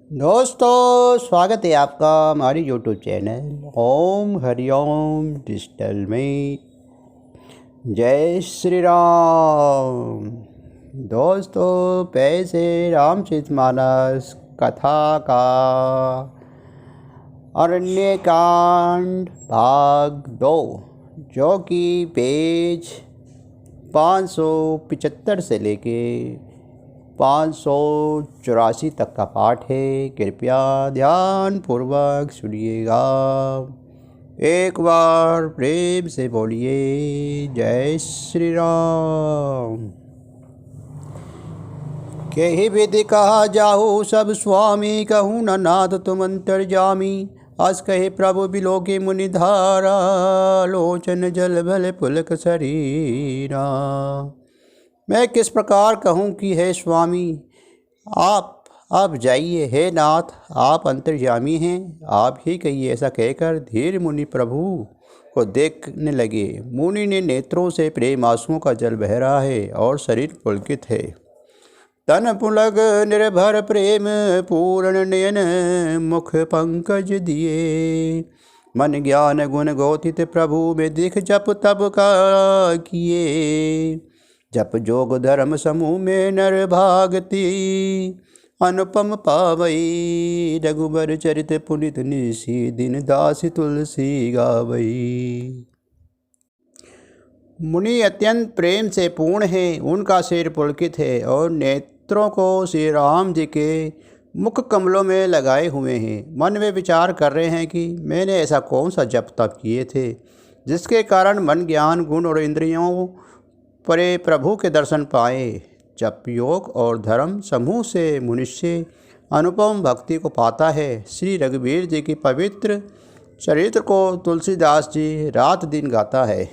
दोस्तों, स्वागत है आपका हमारी यूट्यूब चैनल ओम हरिओम डिजिटल में। जय श्री राम। दोस्तों, पैसे रामचरितमानस कथा का अरण्यकांड भाग 2, जो कि पेज 575 से लेके 584 तक का पाठ है। कृपया ध्यान पूर्वक सुनिएगा। एक बार प्रेम से बोलिए जय श्री राम। केहि विधि कहा जाहु सब स्वामी, कहूँ न नाथ तुम अंतर्जामी। अस कहे प्रभु बिलोके मुनि धारा, लोचन जल भले पुलक शरीरा। मैं किस प्रकार कहूँ कि हे स्वामी आप अब जाइए, हे नाथ आप अंतर्यामी हैं, आप ही कहिए। ऐसा कहकर धीर मुनि प्रभु को देखने लगे। मुनि ने नेत्रों से प्रेम आंसुओं का जल बह रहा है और शरीर पुलकित है। तन पुलक निर्भर प्रेम पूर्ण नयन, मुख पंकज दिए। मन ज्ञान गुण गौथित प्रभु में दिख जप तब का किए। जप जोग धर्म समूह में नर भागती, अनुपम पावई। रघुबर चरित पुनित निसी, दिन दास तुलसी गावई। मुनि अत्यंत प्रेम से पूर्ण है, उनका सिर पुलकित है और नेत्रों को श्री राम जी के मुख कमलों में लगाए हुए हैं। मन में विचार कर रहे हैं कि मैंने ऐसा कौन सा जप तप किए थे जिसके कारण मन ज्ञान गुण और इंद्रियों परे प्रभु के दर्शन पाए। जप योग और धर्म समूह से मनुष्य अनुपम भक्ति को पाता है। श्री रघुवीर जी की पवित्र चरित्र को तुलसीदास जी रात दिन गाता है।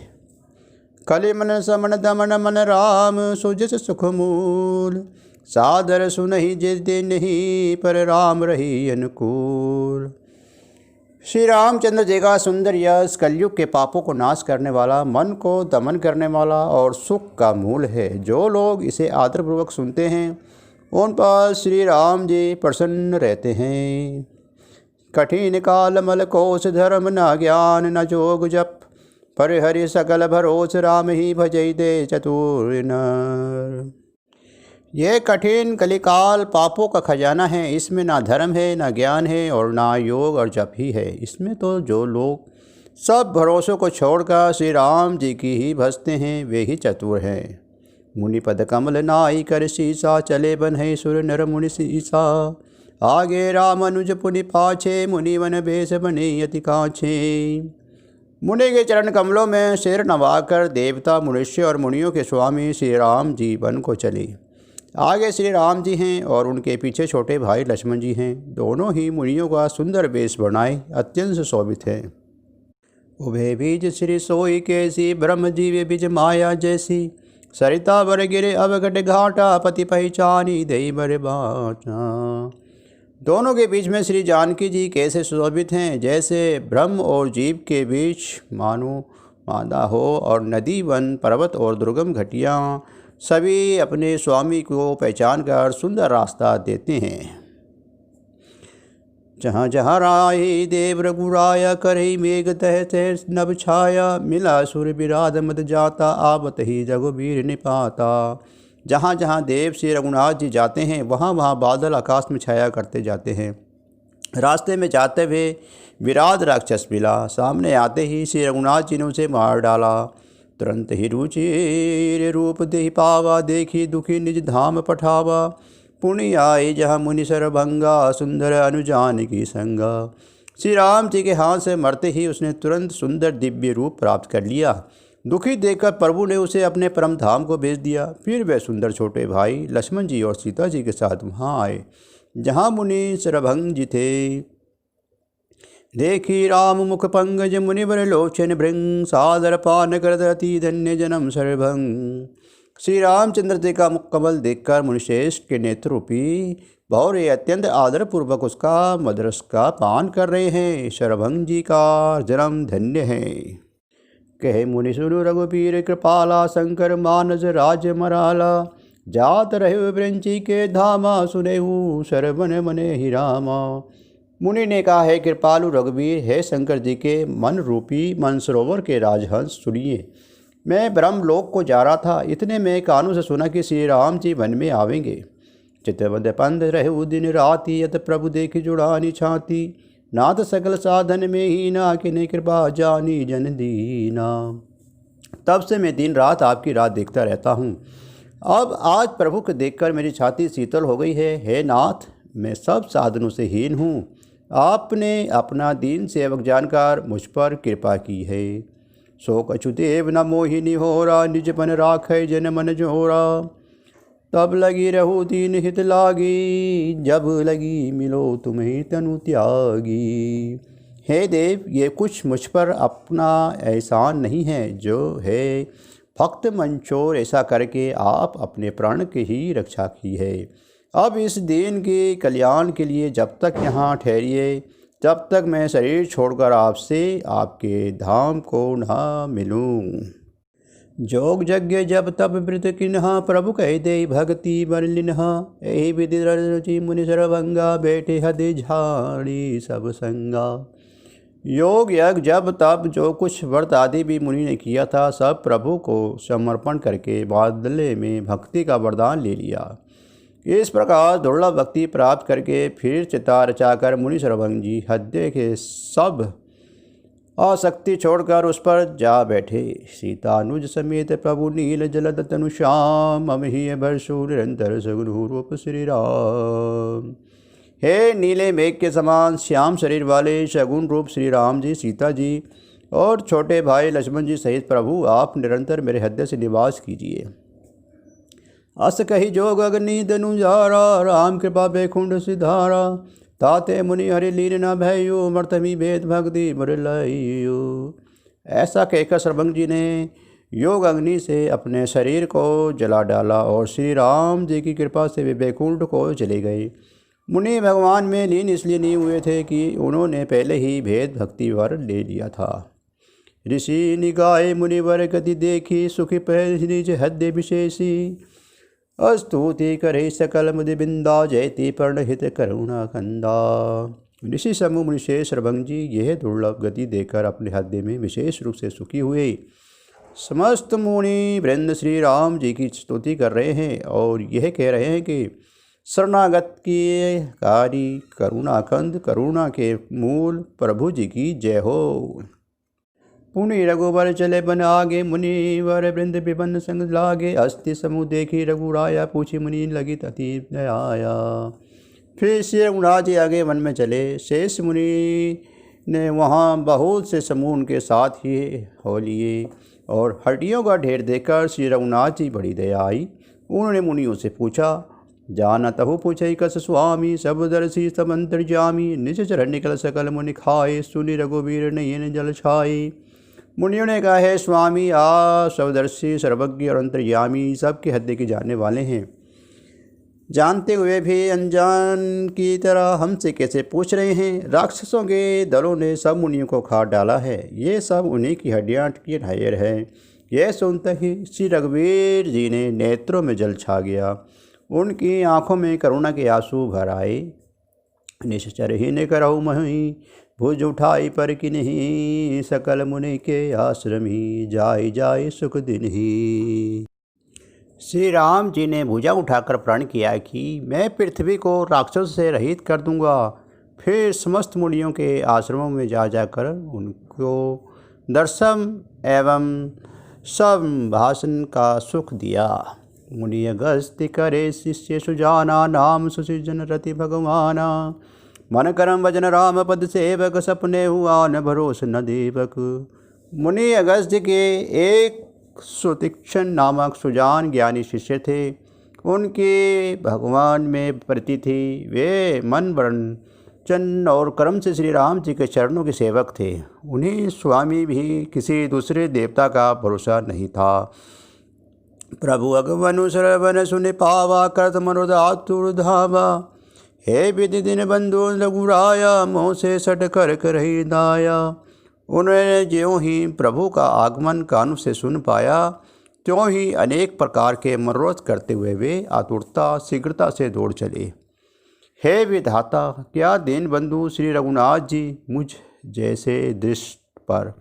कलि मन समन दमन मन राम, सुजस सुख मूल। सादर सुनहि जिस दिन नहीं, पर राम रही अनुकूल। श्री रामचंद्र जी का सुंदर यश कलयुग के पापों को नाश करने वाला, मन को दमन करने वाला और सुख का मूल है। जो लोग इसे आदरपूर्वक सुनते हैं उन पर श्री राम जी प्रसन्न रहते हैं। कठिन काल मल कोश धर्म न ज्ञान न जोग जप, पर हरि सकल भरोस राम ही भजई दे चतुर नर। यह कठिन कलिकाल पापों का खजाना है। इसमें ना धर्म है, ना ज्ञान है और ना योग और जप ही है। इसमें तो जो लोग सब भरोसों को छोड़कर श्री राम जी की ही भजते हैं वे ही चतुर हैं। मुनि पद कमल नाई कर शीसा, चले बन है सुर नर मुनि सीसा। आगे राम अनुज पुनि पाछे, मुनि वन भेष बने यति काछे। मुनि के चरण कमलों में सिर नवाकर देवता मनुष्य और मुनियों के स्वामी श्री राम जी वन को चले। आगे श्री राम जी हैं और उनके पीछे छोटे भाई लक्ष्मण जी हैं। दोनों ही मुनियों का सुंदर वेश बनाए अत्यंत शोभित हैं। उभे बीज श्री सोई कैसी, ब्रह्म जीव बीज माया जैसी। सरिता बर गिरे अवघट घाटा, पति पहचानी दई बर बाटा। दोनों के बीच में श्री जानकी जी कैसे सुशोभित हैं, जैसे ब्रह्म और जीव के बीच मानो मादा हो। और नदी वन पर्वत और दुर्गम घटियाँ सभी अपने स्वामी को पहचान कर सुंदर रास्ता देते हैं। जहाँ जहाँ राय देव रघुराया, करही मेघ तह तह नभ छाया। मिला सुर विराध मद जाता, आवत ही रघुबीर निपाता। जहाँ जहाँ देव श्री रघुनाथ जी जाते हैं वहाँ वहाँ बादल आकाश में छाया करते जाते हैं। रास्ते में जाते हुए विराध राक्षस मिला, सामने आते ही श्री रघुनाथ जी ने उसे मार डाला। तुरंत ही रुचि रूप देहि पावा, देखी दुखी निज धाम पठावा। पुण्य आए जहाँ मुनि सरभंगा, सुंदर अनुजान की संगा। श्री राम जी के हाथ से मरते ही उसने तुरंत सुंदर दिव्य रूप प्राप्त कर लिया। दुखी देखकर प्रभु ने उसे अपने परम धाम को भेज दिया। फिर वे सुंदर छोटे भाई लक्ष्मण जी और सीता जी के साथ वहाँ आए जहाँ मुनि सरभंग जी थे। देखी राम मुख पंकज, मुनिवर लोचन भृंग। सादर पान कर अति धन्य जन्म सरभंग। श्री रामचंद्र जी का मुख कमल देखकर मुनिश्रेष्ठ के नेत्र रूपी भौरे अत्यंत आदरपूर्वक उसका मदरस का पान कर रहे हैं। सरभंग जी का जन्म धन्य है। कहे मुनि सुनु रघुबीर कृपाला, शंकर मानस राज मराला। जात रहे ब्रंची के धामा, सुनेहु सरवन मने ही रामा। मुनि ने कहा, है कृपालु रघुवीर, है शंकर जी के मन रूपी मनसरोवर के राजहंस, सुनिए। मैं ब्रह्मलोक को जा रहा था, इतने में कानों से सुना कि श्री राम जी वन में आवेंगे। चितवद पंथ रहे दिन राति, यत प्रभु देख जुड़ानी छाती। नाथ सकल साधन में ही ना, किने कृपा जानी जन दीना। तब से मैं दिन रात आपकी रात देखता रहता हूँ। अब आज प्रभु को देखकर मेरी छाती शीतल हो गई है। हे नाथ, मैं सब साधनों से हीन हूँ, आपने अपना दीन सेवक जानकर मुझ पर कृपा की है। सो कछु देव न मोहिनी होरा, निज बन राखे जन मन जोरा। तब लगी रहू दीन हित लागी, जब लगी मिलो तुम्हें तनु त्यागी। हे देव, ये कुछ मुझ पर अपना एहसान नहीं है जो है भक्त मंचोर, ऐसा करके आप अपने प्राण की ही रक्षा की है। अब इस दीन के कल्याण के लिए जब तक यहाँ ठहरिए, तब तक मैं शरीर छोड़कर आपसे आपके धाम को न मिलूँ। जोग यज्ञ जब तब व्रत किन्हा, प्रभु कह दे भक्ति बर लिन्हा। यही विधि रुचि मुनि सर्वंगा, बैठे हदि झाड़ी सब संगा। योग यज्ञ जब तब जो कुछ व्रत आदि भी मुनि ने किया था, सब प्रभु को समर्पण करके बदले में भक्ति का वरदान ले लिया। इस प्रकार दुर्लभ भक्ति प्राप्त करके फिर चिता रचाकर मुनि सर्वंग जी हृदय के सब आसक्ति छोड़कर उस पर जा बैठे। सीतानुज समेत प्रभु नील जलद तनु श्याम, अमही भरसु निरंतर सगुन रूप श्री राम। हे नीले मेघ के समान श्याम शरीर वाले सगुन रूप श्री राम जी, सीता जी और छोटे भाई लक्ष्मण जी सहित प्रभु आप निरंतर मेरे हृदय से निवास कीजिए। अस कही जोग अग्नि दनुजारा, राम कृपा बैकुंठ सिधारा। ताते मुनि हरि लीन न भयो, मर्तमी भेद भक्ति मुरलयो। ऐसा कहकर सर्वंग जी ने योग अग्नि से अपने शरीर को जला डाला और श्री राम जी की कृपा से वे बैकुंठ को चले गए। मुनि भगवान में लीन इसलिए नहीं हुए थे कि उन्होंने पहले ही भेद भक्ति वर ले लिया था। ऋषि निगाहे मुनिवर गति देखी, सुखी पहल निज हृदय विशेषी। अस्तुति करे सकल मुदि बिंदा, जयति पर्ण हित करुणा कंदा। ऋषि समूह मुनिशेष सर्वंग जी यह दुर्लभ गति देकर अपने हृदय में विशेष रूप से सुखी हुए। समस्त मुनि वृंद श्री राम जी की स्तुति कर रहे हैं और यह कह रहे हैं कि शरणागत की कारी करुणाकंद, करुणा के मूल प्रभु जी की जय हो। पुनि रघुवर चले बन आगे, मुनिवर वृंद विबन संग लागे। अस्थि समूह देखी रघुराया, पूछी मुनि लगी तति आया। फिर श्री रघुनाथ जी आगे वन में चले। शेष मुनि ने वहाँ बहुत से समूह उनके साथ ही हो लिए और हड्डियों का ढेर देखकर श्री रघुनाथ जी बड़ी दया आई। उन्होंने मुनियों से पूछा, जाना तहु पूछे कस स्वामी, सब दर्शी सब अंतर्जामी। निज चरण निकल सकल मुनि खाए, सुनि रघुवीर नयन जल छाए। मुनियों ने कहा, है स्वामी, आप सर्वदर्शी सर्वज्ञ और अंतर्यामी सबके हृदय के जानने वाले हैं। जानते हुए भी अनजान की तरह हमसे कैसे पूछ रहे हैं। राक्षसों के दलों ने सब मुनियों को खा डाला है, ये सब उन्हीं की हड्डियाँ की ढायर है। यह सुनते ही श्री रघुवीर जी ने नेत्रों में जल छा गया। उनकी आँखों में करुणा के आंसू भर आए। निश्चर ही ने करहु मही, भुज उठाई पर कि नहीं। सकल मुनि के आश्रमी, जाय जाय सुख दिन ही। श्री राम जी ने भुजा उठाकर प्रण किया कि मैं पृथ्वी को राक्षस से रहित कर दूंगा। फिर समस्त मुनियों के आश्रमों में जा जाकर उनको दर्शन एवं संभाषण का सुख दिया। मुनि अगस्त्य करे शिष्य सुजाना, नाम सुसृजन रति भगवाना। मन करम वचन राम पद सेवक, सपने हुआ न भरोस न देवक। मुनि अगस्त्य के एक सुतीक्ष्ण नामक सुजान ज्ञानी शिष्य थे। उनके भगवान में प्रीति थी। वे मन वचन और कर्म से श्री राम जी के चरणों के सेवक थे। उन्हें स्वामी भी किसी दूसरे देवता का भरोसा नहीं था। प्रभु अगमनु श्रवण सुनि पावा, करत मनोदातुर धावा। हे विधि दिन बंधु रघुराया, मोह से सट कर करही दाया। उन्होंने ज्यों ही प्रभु का आगमन कानों से सुन पाया, त्यों ही अनेक प्रकार के मनोरथ करते हुए वे आतुरता शीघ्रता से दौड़ चले। हे विधाता, क्या दीन बंधु श्री रघुनाथ जी मुझ जैसे दृष्ट पर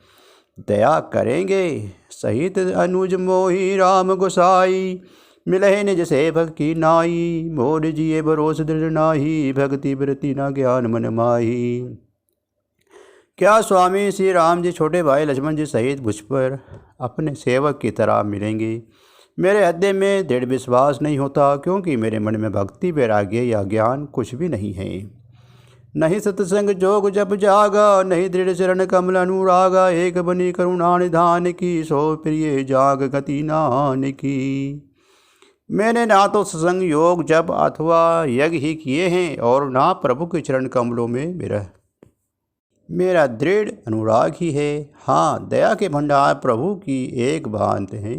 दया करेंगे। सहित अनुज मोहि राम गोसाई, मिलहि निज सेवक की नाई। मोर जिये भरोस दृढ़ नाही, भक्ति वृत्ति न ज्ञान मन माही। क्या स्वामी श्री राम जी छोटे भाई लक्ष्मण जी सहित मुझ पर अपने सेवक की तरह मिलेंगे। मेरे हृदय में दृढ़ विश्वास नहीं होता, क्योंकि मेरे मन में भक्ति वैराग्य या ज्ञान कुछ भी नहीं है। नहीं सत्संग जोग जप जागा, नहीं दृढ़ चरण कमल अनुरागा। एक बनी करुणा निधान की, सो प्रिय जाग गति नान की। मैंने ना तो सत्संग योग जप अथवा यज्ञ ही किए हैं, और ना प्रभु के चरण कमलों में मेरा दृढ़ अनुराग ही है। हाँ, दया के भंडार प्रभु की एक बात है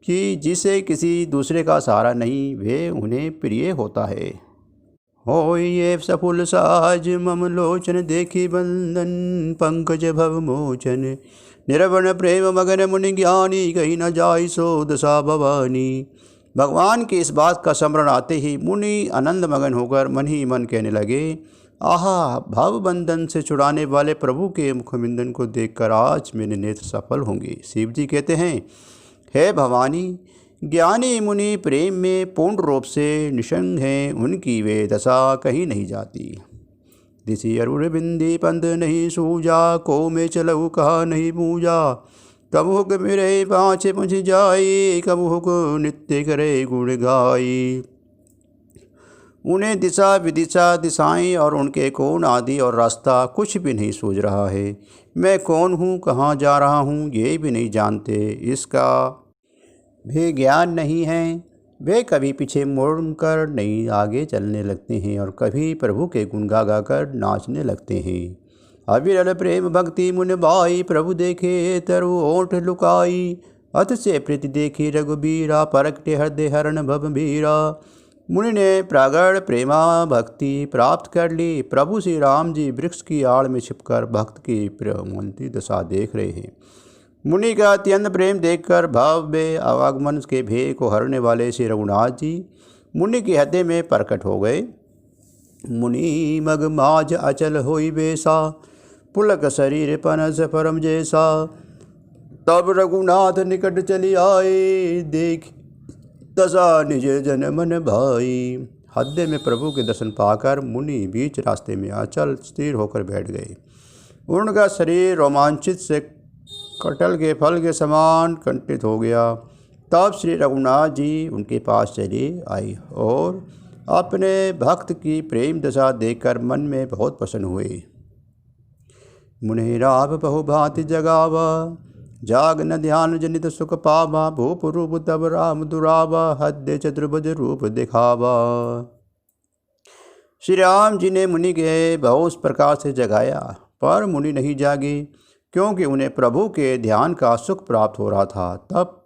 कि जिसे किसी दूसरे का सहारा नहीं, वे उन्हें प्रिय होता है। हो ये सफुल साज मम लोचन, देखी बंधन पंकज भव मोचन। निरवण प्रेम मगन मुनि ज्ञानी, कहीं न जाई सो दशा भवानी। भगवान की इस बात का स्मरण आते ही मुनि आनंद मगन होकर मन ही मन कहने लगे, आहा, भव बंधन से छुड़ाने वाले प्रभु के मुखबिंदन को देखकर आज मेरे नेत्र सफल होंगे। शिव जी कहते हैं, हे भवानी, ज्ञानी मुनि प्रेम में पूर्ण रूप से निशंग हैं, उनकी वे दशा कहीं नहीं जाती। दिशि अरुण बिंदी पंद नहीं सूझा, को में चलऊ कहा नहीं पूजा। कब हुक मेरे पाँच मुझ जाई, कब हुक नित्य करे गुण गाई। उन्हें दिशा विदिशा दिशाएं और उनके कोण आदि और रास्ता कुछ भी नहीं सूझ रहा है। मैं कौन हूँ, कहाँ जा रहा हूँ, ये भी नहीं जानते। इसका भी ज्ञान नहीं है। वे कभी पीछे मुड़कर नहीं आगे चलने लगते हैं, और कभी प्रभु के गुण गा गा कर नाचने लगते हैं। अविरल प्रेम भक्ति मुन बाई, प्रभु देखे तरु ओठ लुकाई। अथ से प्रीति देखी रघुबीरा, परखते हृदय हरण भव बीरा। मुनि ने प्रागड़ प्रेमा भक्ति प्राप्त कर ली। प्रभु श्री राम जी वृक्ष की आड़ में छिपकर भक्त की प्रेमवंती दशा देख रहे हैं। मुनि का अत्यंत प्रेम देखकर भव्य आवागमन के भय को हरने वाले श्री रघुनाथ जी मुनि के हृदय में प्रकट हो गए। मुनि मग माज अचल होई बेसा, पुलक शरीर पनस परम जैसा। तब रघुनाथ निकट चली आए, देख दशा निज जन मन भाई। हृदय में प्रभु के दर्शन पाकर मुनि बीच रास्ते में अचल स्थिर होकर बैठ गए। उनका शरीर रोमांचित से कटहल के फल के समान कंठित हो गया। तब श्री रघुनाथ जी उनके पास चले आई और अपने भक्त की प्रेम दशा देखकर मन में बहुत प्रसन्न हुए। मुनि राव बहु भांति जगावा, जाग न ध्यान जनित सुख पावा। भूप रूप तब राम दुरावा, हृदय चतुर्भुज रूप दिखावा। श्री राम जी ने मुनि के बहुत प्रकार से जगाया, पर मुनि नहीं जागे, क्योंकि उन्हें प्रभु के ध्यान का सुख प्राप्त हो रहा था। तब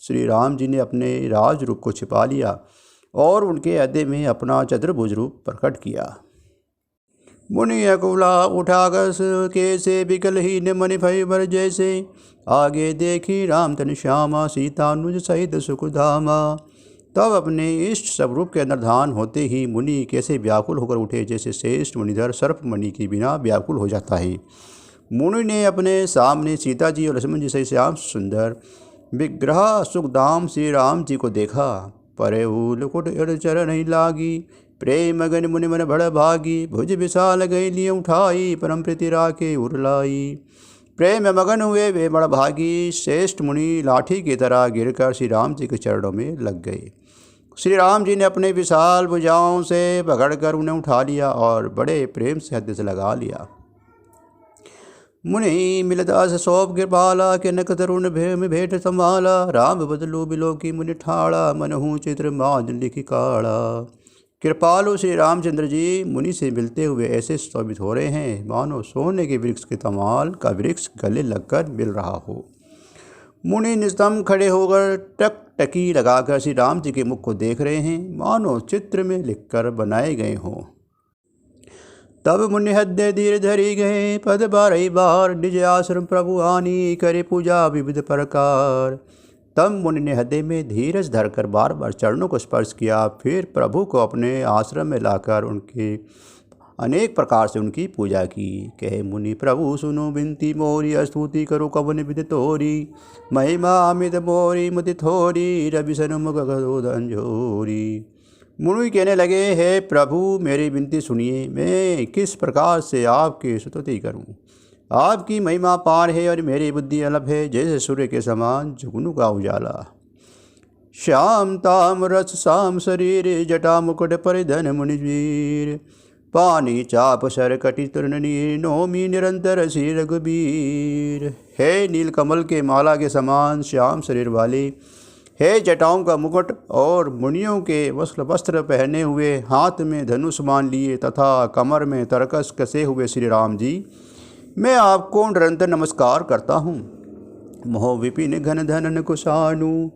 श्री राम जी ने अपने राज रूप को छिपा लिया और उनके हृदय में अपना चतुर्भुज रूप प्रकट किया। मुनि अकुला उठाकर के से बिकल ही न मनि भय भर जैसे। आगे देखी राम तन श्यामा, सीता अनुज सहित सुखधामा। तब अपने इष्ट स्वरूप के अंदर ध्यान होते ही मुनि कैसे व्याकुल होकर उठे, जैसे श्रेष्ठ मुनिधर सर्पमणि के बिना व्याकुल हो जाता है। मुनि ने अपने सामने सीता जी और लक्ष्मण जी सहित श्याम सुंदर विग्रह सुखधाम श्री राम जी को देखा। परे लुकुट चर नहीं लागी, प्रेम गन मुनि मन बड़ भागी। भुज विशाल गई लिए उठाई, परम प्रीति राखे उरलाई। प्रेम मगन हुए वे बड़ भागी, श्रेष्ठ मुनि लाठी की तरह गिरकर श्री राम जी के चरणों में लग गए। श्री राम जी ने अपने विशाल भुजाओं से पकड़कर उन्हें उठा लिया और बड़े प्रेम से हृदय से लगा लिया। मुनि मिलदास सौंप कृपाला, के नक तरुण भेम भेंट संभाला। राम बदलू बिलो की मुनि ठाड़ा, मनहु चित्र माज लिखी काड़ा। कृपालु श्री रामचंद्र जी मुनि से मिलते हुए ऐसे शोभित हो रहे हैं, मानो सोने के वृक्ष के तमाल का वृक्ष गले लगकर मिल रहा हो। मुनि निस्तंभ खड़े होकर टकटकी लगाकर श्री राम जी के मुख को देख रहे हैं, मानो चित्र में लिखकर बनाए गए हों। तब मुनि हृदय धीर धरी गए, पद बारही बार निज आश्रम प्रभु आनी। करे पूजा विविध प्रकार, तब मुनि ने हृदय में धीरज धरकर बार बार चरणों को स्पर्श किया। फिर प्रभु को अपने आश्रम में लाकर उनके अनेक प्रकार से उनकी पूजा की। कहे मुनि प्रभु सुनो बिनती मोरी, स्तुति करो कवन विधि तोरी, महिमा अमित मोरी मति थोरी, रवि सन मुख गदोदंजोरी। मुनि कहने लगे, हे प्रभु मेरी विनती सुनिए, मैं किस प्रकार से आपकी स्तुति करूं। आपकी महिमा पार है और मेरी बुद्धि अलभ है, जैसे सूर्य के समान जुगनू का उजाला। श्याम ताम रस शाम शरीर, जटा मुकुट परिधन मुनिवीर, पानी चाप सर कटि तृण नीर, नौमी निरंतर श्री रघुबीर। हे नीलकमल के माला के समान श्याम शरीर वाले, हे जटाओं का मुकुट और मुनियों के वस्त्र पहने हुए, हाथ में धनुष मान लिए तथा कमर में तरकस कसे हुए श्री राम जी, मैं आपको निरंतर नमस्कार करता हूँ। मोह विपिन घन धनन कुशानु,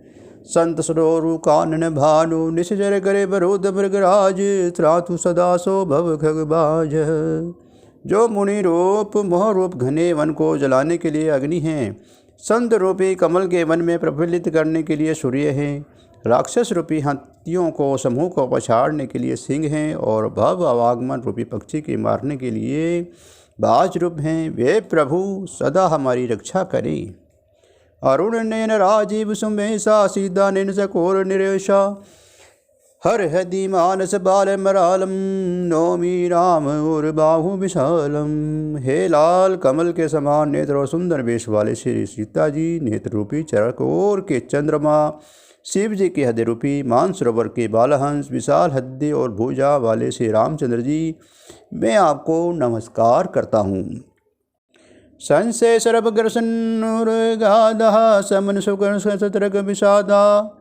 संत सरोरु कानन भानु, निश्चर करे बरोध मृगराज, त्रातु सदा सो भव खगबाज। जो मुनि रूप मोह रूप घने वन को जलाने के लिए अग्नि हैं, संत रूपी कमल के वन में प्रफुल्लित करने के लिए सूर्य हैं, राक्षस रूपी हाथियों को समूह को पछाड़ने के लिए सिंह हैं, और भव आवागमन रूपी पक्षी के मारने के लिए बाज रूप हैं, वे प्रभु सदा हमारी रक्षा करें। अरुण नयन राजीव सुमेशा, सीता नैन चकोर निरेशा, हर हृदि मानस बाल मरालम, नौमी राम और बाहु विशालम। हे लाल कमल के समान नेत्र और सुंदर वेश वाले श्री सीता जी, नेत्र रूपी चरकोर के चंद्रमा, शिव जी के हृदय रूपी मानसरोवर के बालहंस, विशाल हृदय और भुजा वाले श्री रामचंद्र जी, मैं आपको नमस्कार करता हूँ। संशय सर्वग्रसन्नुर्गाधा, समन सुकर सतरक विषादा,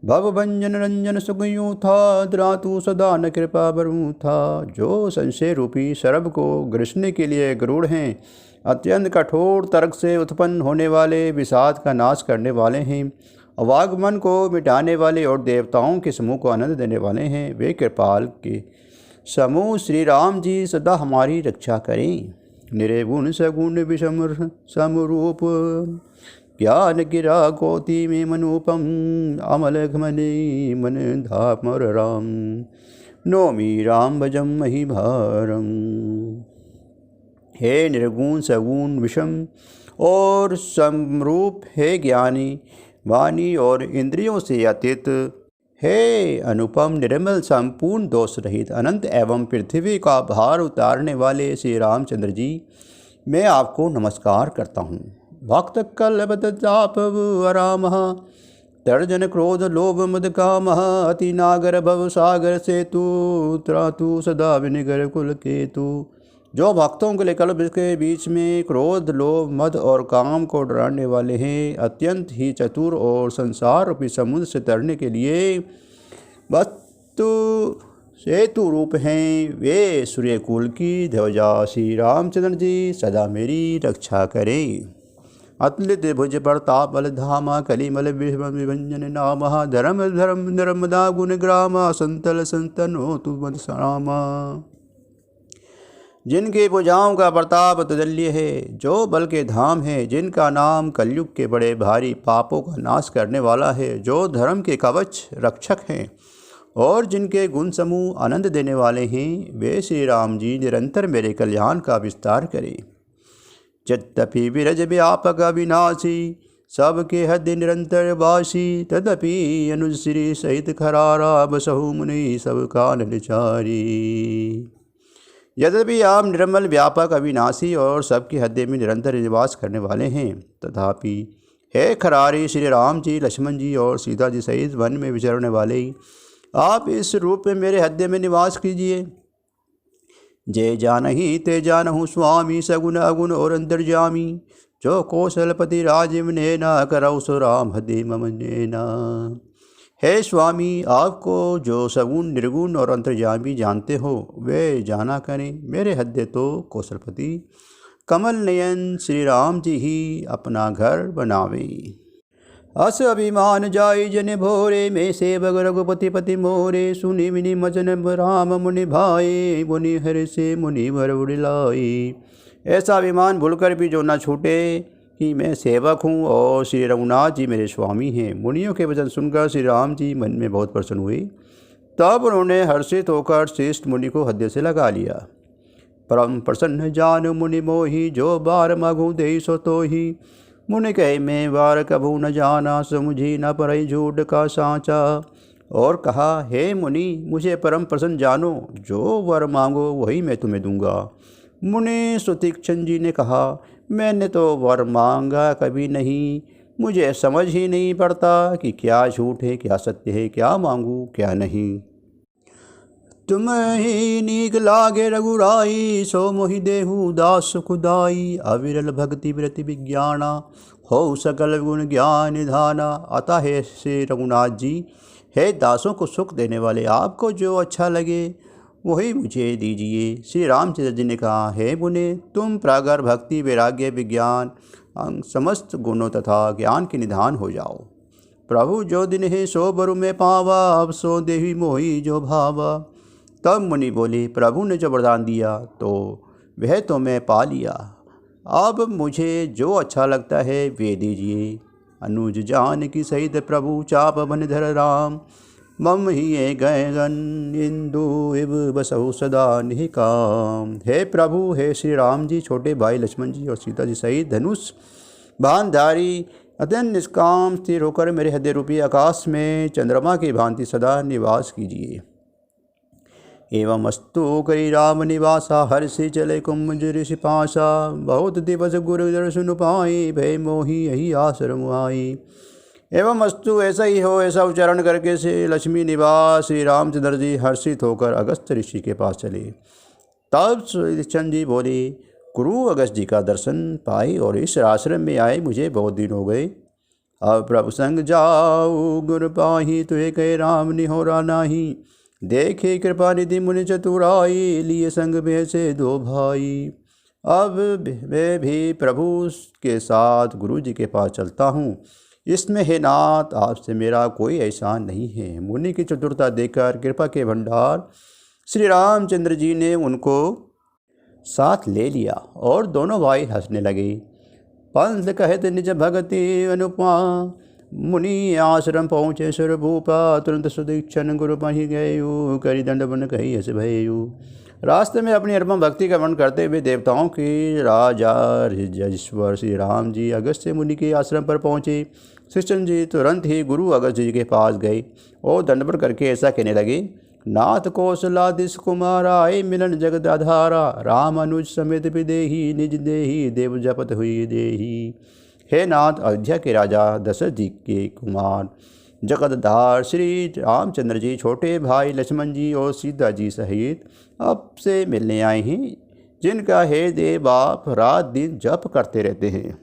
भव भंजन रंजन सुखयूँ था, द्रातु सदा न कृपा बरू था। जो संशय रूपी सर्प को ग्रसने के लिए गरुड़ हैं, अत्यंत कठोर तर्क से उत्पन्न होने वाले, विषाद का नाश करने वाले हैं, अवागमन को मिटाने वाले और देवताओं के समूह को आनंद देने वाले हैं, वे कृपाल के समूह श्री राम जी सदा हमारी रक्षा करें। निर्गुण सगुण विषम समरूप, ज्ञान गिरा कोटि में मनोपम, अमल घमने मन धामर राम, नौमी राम भजम मही भारम। हे निर्गुण सगुण विषम और समरूप, हे ज्ञानी वाणी और इंद्रियों से अतीत, हे अनुपम निर्मल संपूर्ण दोष रहित, अनंत एवं पृथ्वी का भार उतारने वाले श्री रामचंद्र जी, मैं आपको नमस्कार करता हूँ। भक्त कल्पत ताप आराम, तर्जन क्रोध लोभ मद काम, अति नागर भव सागर सेतु, त्रातु सदा विनिगर कुल केतु। जो भक्तों के लिए कल्प के बीच में क्रोध लोभ मद और काम को डराने वाले हैं, अत्यंत ही चतुर और संसार रूपी समुद्र से तरने के लिए वस्तु सेतु रूप हैं, वे सूर्यकुल की ध्वजा श्री रामचंद्र जी सदा मेरी रक्षा करें। अतुलित भुज प्रताप बल धामा, कलिमल विभंजन नामा, धर्म धर्म नर्मदा गुण ग्रामा, संतल संतनो तु मद रामा। जिनके भुजाओं का प्रताप तुल्य है, जो बल के धाम है, जिनका नाम कलयुग के बड़े भारी पापों का नाश करने वाला है, जो धर्म के कवच रक्षक हैं और जिनके गुण समूह आनंद देने वाले हैं, वे श्री राम जी निरंतर मेरे कल्याण का विस्तार करें। यद्यपि विरज व्यापक अविनाशी, सबके हृदय निरंतर वासी, तदपि अनुज श्री सहित खरारा, बसहु मुनि सब काल निचारी। यद्यपि आप निर्मल व्यापक अविनाशी और सबके हृदय में निरंतर निवास करने वाले हैं, तथापि हे खरारी श्री राम जी, लक्ष्मण जी और सीता जी सहित वन में विचरने वाले, आप इस रूप में मेरे हृदय में निवास कीजिए। जय जानही ते जानहु स्वामी, सगुण अगुण और अंतर्जामी, जो कौशलपति राजीव नैना, करौ सो राम हृदय मम नैना। हे स्वामी, आपको जो सगुण निर्गुण और अंतर्यामी जानते हो, वे जाना करें। मेरे हृदय तो कौशलपति कमल नयन श्री राम जी ही अपना घर बनावे। अस अभिमान जाई जन भोरे, में सेवक रघुपति पति मोरे, सुनि विनि मजन राम मुनि भाई, मुनि हर से मुनि भर उड़िलाई। ऐसा अभिमान भूलकर भी जो न छूटे, कि मैं सेवक हूँ और श्री रघुनाथ जी मेरे स्वामी हैं। मुनियों के वचन सुनकर श्री राम जी मन में बहुत प्रसन्न हुए। तब उन्होंने हर्षित होकर श्रेष्ठ मुनि को हृदय से लगा लिया। परम प्रसन्न जान मुनि मोहि, जो बार मांगू देहि सो तोहि। मुनि कहे मैं बार कभू न जाना, समुझी न परई झूठ का सांचा। और कहा, हे मुनि मुझे परम प्रसन्न जानो, जो वर मांगो वही मैं तुम्हें दूंगा। मुनि सुतीक्षण जी ने कहा, मैंने तो वर मांगा कभी नहीं, मुझे समझ ही नहीं पड़ता कि क्या झूठ है क्या सत्य है, क्या मांगू क्या नहीं। तुम ही नीक लागे रघुराई, सो मोहि देहु दास सुखदाई। अविरल भक्ति व्रति विज्ञाना, हो सकल गुण ज्ञान निधाना। अतः हे श्री रघुनाथ जी, हे दासों को सुख देने वाले, आपको जो अच्छा लगे वही मुझे दीजिए। श्री रामचंद्र जी ने कहा, हे मुने, तुम प्रागर भक्ति वैराग्य विज्ञान समस्त गुणों तथा ज्ञान के निधान हो जाओ। प्रभु जो दिन है सो बरु में पावा, अब सो देवी मोही जो भावा। तब मुनि बोले, प्रभु ने जो वरदान दिया तो वह तो मैं पा लिया, अब मुझे जो अच्छा लगता है वे दीजिए। अनुज जान की सहित प्रभु, चाप बन धर राम। मम ही गयगन इंदु इव बसहु सदा निकाम। हे प्रभु, हे श्री राम जी, छोटे भाई लक्ष्मण जी और सीता जी सहित धनुष बाणधारी अत्यंत निष्काम स्थिर होकर मेरे हृदय रूपी आकाश में चंद्रमा की भांति सदा निवास कीजिए। एवं अस्तु करी राम निवासा, हर्षि चले कुंज ऋषि पाशा। बहुत दिवस गुरु दर्शन पाई, भय मोही यही आश्रम आई। एवं अस्तु ऐसा ही हो, ऐसा उच्चारण करके से लक्ष्मी निवास श्री रामचंद्र जी हर्षित होकर अगस्त ऋषि के पास चले। तब श्रीचंद जी बोले, गुरु अगस्त जी का दर्शन पाए और इस आश्रम में आए मुझे बहुत दिन हो गए। अब प्रभु संग जाऊ गुरु पाही, तुहे कहे राम निहोरा नाही। देखे कृपा निधि मुनि चतुराई, लिए संग में से दो भाई। अब मैं भी प्रभु के साथ गुरु जी के पास चलता हूँ, इसमें हे नाथ आपसे मेरा कोई एहसान नहीं है। मुनि की चतुरता देखकर कृपा के भंडार श्री रामचंद्र जी ने उनको साथ ले लिया और दोनों भाई हंसने लगे। पंथ कहत निज भगति अनुपमा, मुनि आश्रम पहुँचे सुरभूपा। तुरंत सुदीक्षण गुरु पहि गयु, करी दंड बन कही हस भयु। रास्ते में अपनी अर्पण भक्ति का वर्णन करते हुए देवताओं के राजा ऋषीश्वर श्री राम जी अगस्त्य मुनि के आश्रम पर पहुँचे। श्रीचंद जी तुरंत ही गुरु अगस्त्य जी के पास गए और दंडवत करके ऐसा कहने लगे, नाथ कौशलादिश कुमार आए मिलन जगत आधारा। राम अनुज समेत विदेही, निज देही देव जपत हुई देही। हे नाथ, अयोध्या के राजा दशरथ जी के कुमार जगतधार श्री रामचंद्र जी छोटे भाई लक्ष्मण जी और सीता जी सहित अब से मिलने आए हैं, जिनका हे देव आप रात दिन जप करते रहते हैं।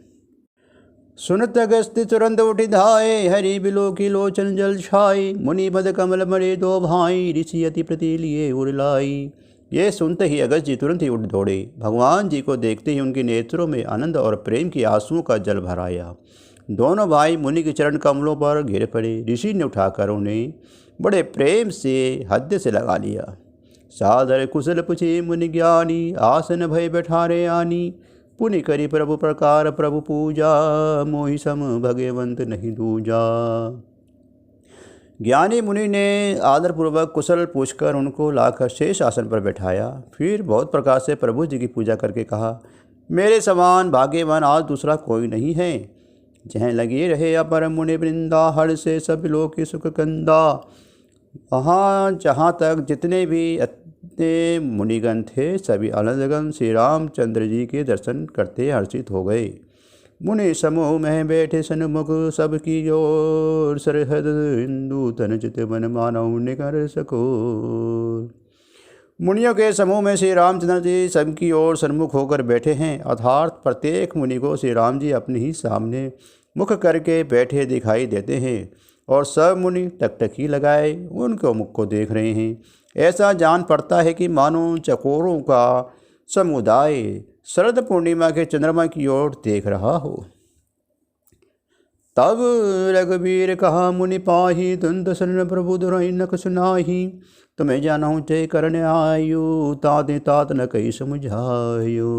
सुनत अगस्त्य तुरंत उठि धाये, हरि बिलो की लोचन जल छाई। मुनि बद कमल मरे दो भाई, ऋषि अति प्रति लिए उड़लाई। ये सुनते ही अगस्त जी तुरंत ही उठ दौड़े। भगवान जी को देखते ही उनके नेत्रों में आनंद और प्रेम की आंसुओं का जल भर आया। दोनों भाई मुनि के चरण कमलों पर गिर पड़े। ऋषि ने उठाकर उन्हें बड़े प्रेम से हृदय से लगा लिया। सादर कुशल पूछे मुनि ज्ञानी, आसन भय बैठारे आनी। पुनि करी प्रभु प्रकार प्रभु पूजा, मोहि सम भगवंत नहीं दूजा। ज्ञानी मुनि ने आदरपूर्वक कुशल पूछकर उनको लाकर शेष आसन पर बैठाया। फिर बहुत प्रकार से प्रभु जी की पूजा करके कहा, मेरे समान भाग्यवान आज दूसरा कोई नहीं है। जहाँ लगे रहे अपर मुनि वृंदा, हर से सब लोग के सुख कंदा। वहाँ जहाँ तक जितने भी अपने मुनिगण थे सभी आनंदगण श्री रामचंद्र जी के दर्शन करते हर्षित हो गए। मुनि समूह में बैठे सन्मुख, सबकी ओर सरहद हिंदू तन चित मन मानव निकर सको। मुनियों के समूह में श्री रामचंद्र जी सबकी ओर सन्मुख होकर बैठे हैं, अर्थात प्रत्येक मुनि को श्री राम जी अपने ही सामने मुख करके बैठे दिखाई देते हैं और सब मुनि टकटकी लगाए उनके मुख को देख रहे हैं। ऐसा जान पड़ता है कि मानो चकोरों का समुदाय शरद पूर्णिमा के चंद्रमा की ओर देख रहा हो। तब रघुवीर कहा मुनि पाही, तुंत शरण प्रभु दुरई न सुनाही। तुम्हें जानहु ते करने आयु, ताते तात न कही समझायो।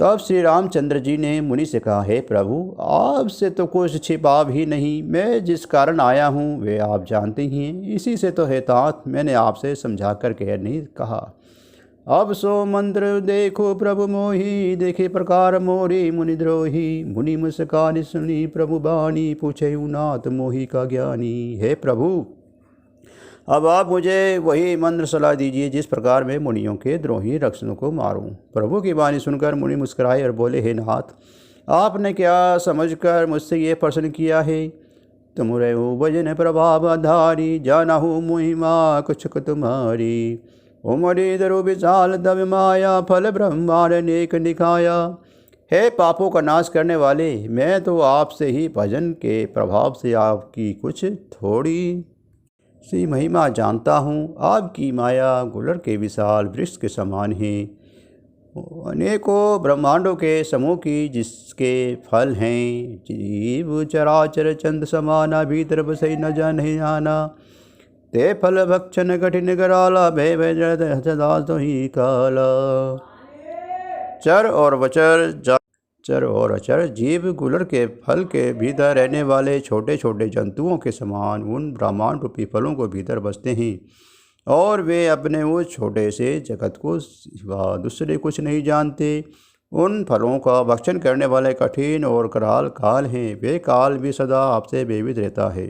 तब श्री रामचंद्र जी ने मुनि से कहा, हे प्रभु, आपसे तो कुछ छिपा भी नहीं। मैं जिस कारण आया हूँ वे आप जानते ही हैं। इसी से तो हेतात मैंने आपसे समझा कर कह नहीं कहा। अब सो मंत्र देखो प्रभु मोही, देखे प्रकार मोरी मुनिद्रोही। मुनि मुस्कान सुनी प्रभु बानी, पूछे नाथ मोही का ज्ञानी। हे प्रभु, अब आप मुझे वही मंत्र सलाह दीजिए जिस प्रकार मैं मुनियों के द्रोही रक्षणों को मारूं। प्रभु की वाणी सुनकर मुनि मुस्कुराए और बोले, हे नाथ, आपने क्या समझकर मुझसे ये प्रश्न किया है? तुम रहो भजन प्रभाव आधारी, जाना हूँ महिमा कुछ तुम्हारी। उमरी दरु विशाल दब माया, फल ब्रह्मांड अनेक निकाया। हे पापों का नाश करने वाले, मैं तो आपसे ही भजन के प्रभाव से आपकी कुछ थोड़ी सी महिमा जानता हूँ। आपकी माया गुलर के विशाल वृक्ष के समान है, अनेकों ब्रह्मांडों के समूह की जिसके फल हैं। जीव चराचर चंद समाना, भीतर बसई न जाने आना। ते फल भक्षण कठिन कराला, भय भय सदा तो ही काला। चर और अचर जीव गुलर के फल के भीतर रहने वाले छोटे छोटे जंतुओं के समान उन ब्रह्मांड रूपी फलों को भीतर बसते हैं, और वे अपने उस छोटे से जगत को सिवा दूसरे कुछ नहीं जानते। उन फलों का भक्षण करने वाले कठिन और कराल काल हैं, वे काल भी सदा आपसे बेविद रहता है।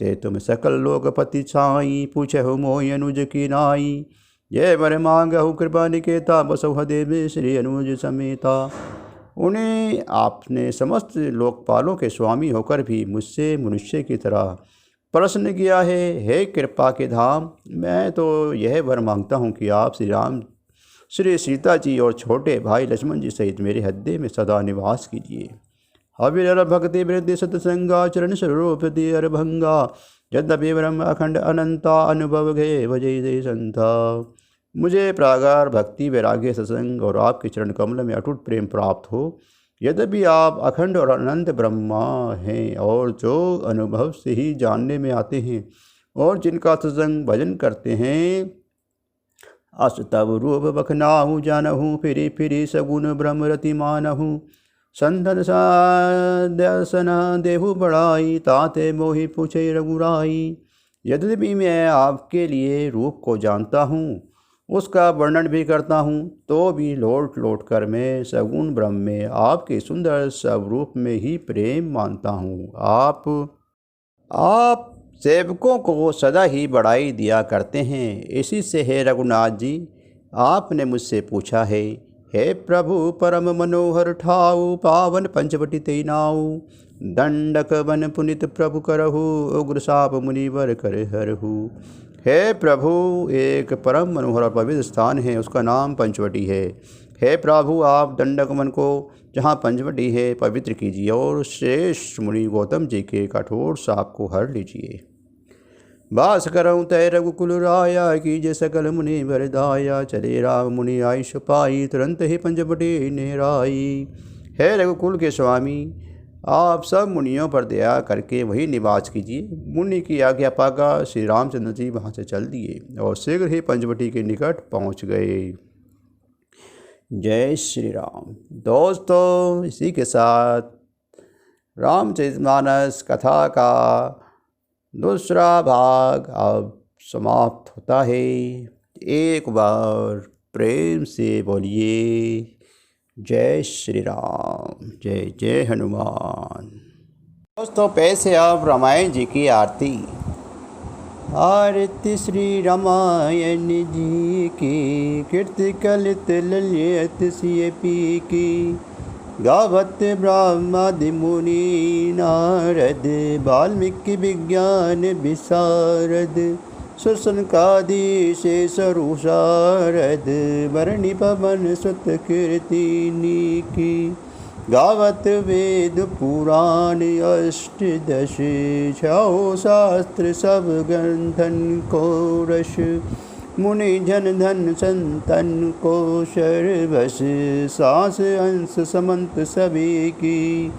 ते तुम सकल लोकपति छाई, पूछे हो मोहि अनुज की नाई। ये वर मांग हो कृपा निकेता, बसौ हृदय में श्री अनुज समेता। उन्हें आपने समस्त लोकपालों के स्वामी होकर भी मुझसे मनुष्य की तरह प्रश्न किया है। हे कृपा के धाम, मैं तो यह वर मांगता हूँ कि आप श्री राम, श्री सीता जी और छोटे भाई लक्ष्मण जी सहित मेरे हृदय में सदा निवास कीजिए। हविर भक्ति वृद्धि सत्संगा, चरण स्वरूप दियर भंगा। यद्यपि ब्रह्म अखंड अनंता, अनुभव गे वजय दे संता। मुझे प्रागार भक्ति वैराग्य सत्संग और आपके चरण कमल में अटूट प्रेम प्राप्त हो। यद्यपि आप अखंड और अनंत ब्रह्मा हैं, और जो अनुभव से ही जानने में आते हैं, और जिनका सत्संग भजन करते हैं। अस तब रूप बखनाहूँ, जानहूँ फिरी फिरी सगुण ब्रह्म रति मानहूँ। संतन दर्शन देहु बढ़ाई, ताते मोहि पूछे रघुराई। यद्यपि मैं आपके लिए रूप को जानता हूँ, उसका वर्णन भी करता हूँ, तो भी लौट लौट कर मैं सगुण ब्रह्म में आपके सुंदर स्वरूप में ही प्रेम मानता हूँ। आप सेवकों को सदा ही बढ़ाई दिया करते हैं। इसी से हे रघुनाथ जी, आपने मुझसे पूछा है, हे प्रभु परम मनोहर ठाऊ, पावन पंचवटी तेनाऊ। दंडक वन पुनित प्रभु करहु, उग्र साप मुनिवर कर हरहु। हे प्रभु, एक परम मनोहर और पवित्र स्थान है, उसका नाम पंचवटी है। हे प्रभु, आप दंडक वन को जहाँ पंचवटी है पवित्र कीजिए, और श्रेष्ठ मुनि गौतम जी के कठोर साप को हर लीजिए। बास करऊँ तय रघुकुल राया, कीजे सकल मुनि वरदाया। चले राम मुनि आयुष पाई, तुरंत ही पंचवटी नेराई। हे रघुकुल के स्वामी, आप सब मुनियों पर दया करके वही निवास कीजिए। मुनि की आज्ञा पाकर श्री रामचंद्र जी वहाँ से चल दिए और शीघ्र ही पंचवटी के निकट पहुँच गए। जय श्री राम। दोस्तों, इसी के साथ रामचरितमानस कथा का दूसरा भाग अब समाप्त होता है। एक बार प्रेम से बोलिए जय श्री राम, जय जय हनुमान। दोस्तों, पैसे अब रामायण जी की आरती। आरती श्री रामायण जी की, कीर्ति कलित ललित सिय पी की। गावत ब्रह्मादि मुनि नारद, वाल्मीकि विज्ञान विशारद। सुसनकादि शेष शारद, वरणी पवन सुत कीर्तिनी की। गावत वेद पुराण अष्टदश, छौ शास्त्र सब ग्रंथन को रस। मुनि जन धन संतन को सर्वस, सांस अंश समंत सभी की।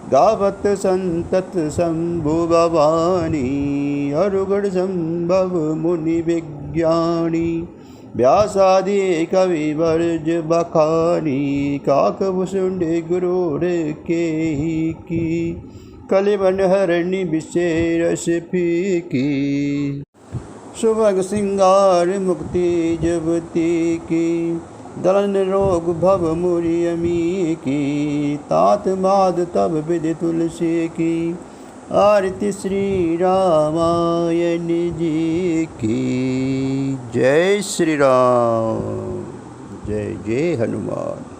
गावत संतत शंभु भवानी, अरुगढ़ संभव मुनि विज्ञानी। व्यासादि कवि वर्ज बखानी, काकभुसुंड गुरूर के ही की, कलिबन हरणी विषय रस फीकी, सुभग सिंगार मुक्ति जुबती की, दलन रोग भव मुरि अमी की, तात माद तब विधि तुलसी की, आरती श्री रामायण जी की। जय श्री राम, जय जय हनुमान।